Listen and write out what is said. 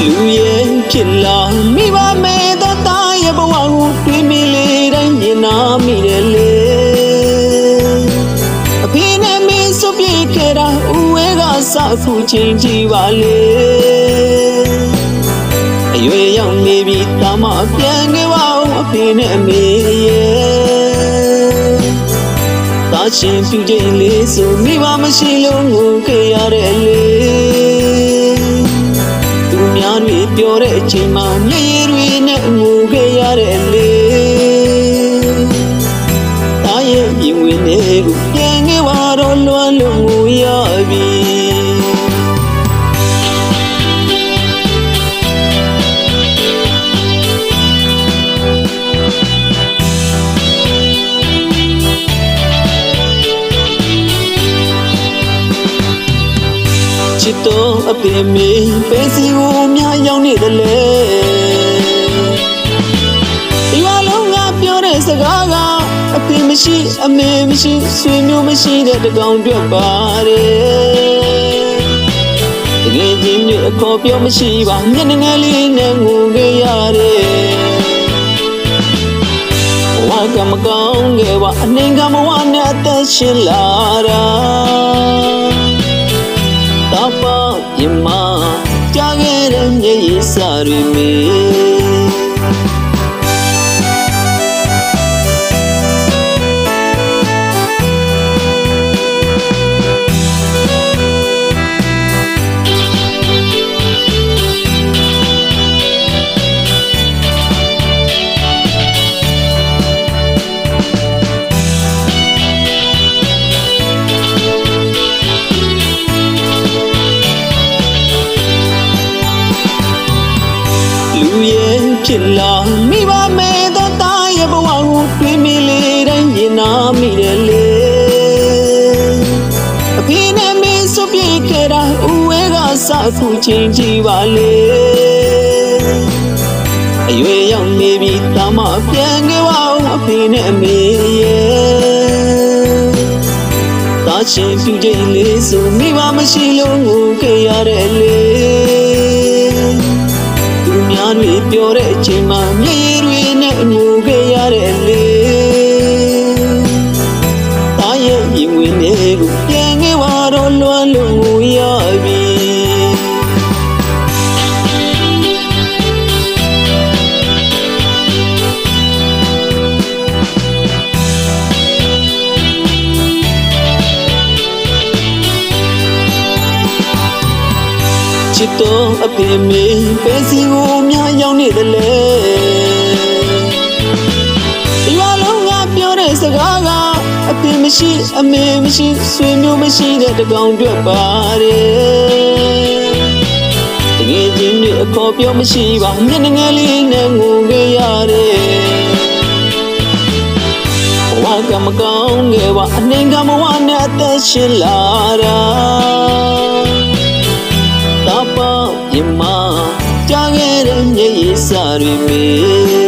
လူရဲ့ဖြစ်လာမိပါမဲ့တော့တာရဲ့ဘဝကိုတွေးမိလေတိုင်းရင်နာမိတယ်လေအဖေနဲ့မင်းစုပြေခဲ့တာဦးဝဲကစခုချင်းကြည့်ပါလေအရွယ်ရောက်နေပြီတာမပြန်ခဲ့ပါဦးအဖေနဲ့အမေရဲ့တာရှင်ပြူချိန်လေးဆိုမိဘမရှိလို့ငိုခဲ့ရတဲ့လေသူများတွေပြောတဲ့အချိန်မှာမျက်ရည်တွေနဲ့ငိုခဲ့ရတဲ့လေတာရဲ့ရင်ဝင်လေးကိုပြန်ခဲ့ပါတော့လွမ်းလို့ငိုရပြီချစ်တော့အပင်မေးပဲစီကိုများရောက်နေတယ်လေဒီဝလုံးကပြောတဲ့စကားကအပင်မရှိအမေမရှိဆွေမျိုးမရှိတဲ့တကောင်တွေ့ပါတယ်တကယ်ချင်းတွေအခေါ်ပြောမရှိပါမျက်နှာငယ်လေးနဲ့ငိုခဲ့ရတယ်ဘဝကမကောင်းခဲ့ပါအနှိမ်ကမဝနဲ့အသက်ရှင်လာတာတာပါရင်မကြားခဲ့တဲ့မျက်ရည်စာတွေမေဖြစ်လာမိပါမဲ့တော့တာရဲ့ဘဝကိုတွေးမိလေတိုင်းရင်နာမိတယ်လေအဖေနဲ့မင်းစုပြေခဲ့တာဦးဝဲကစခုချင်းကြည့်ပါလေအရွယ်ရောက်နေပြီတာမပြန်ခဲ့ပါဦးအဖေနဲ့အမေရဲ့တာရှင်ပြူချိန်လေးဆိုမိဘမရှိလို့ငိုခဲ့ရတဲ့လေများတွေပြောတဲ့အချိန်မှာမျက်ရည်တွေနဲ့ငိုခဲ့ရတဲ့လေတာရဲ့ရင်ဝင်လေးကိုပြန်ခဲ့ပါတော့လွမ်းလို့ငိုရပြီချစ်တော့အပင်မေးပဲစီကိုများရောက်နေတယ်လေဒီဝလုံးကပြောတဲ့စကားကအပင်မရှိအမေမရှိဆွေမျိုးမရှိတဲ့တကောင်တွေ့ပါတယ်တကယ်ချင်းတွေအခေါ်ပြောမရှိပါမျက်နှာငယ်လေးနဲ့ငိုခဲ့ရတယ်ဘဝကမကောင်းခဲ့ပါအနှိမ်ကမဝနဲ့အသက်ရှင်လာတာတာပေါရင်မကြားခဲ့တဲ့မျက်ရည်စာတွေမေ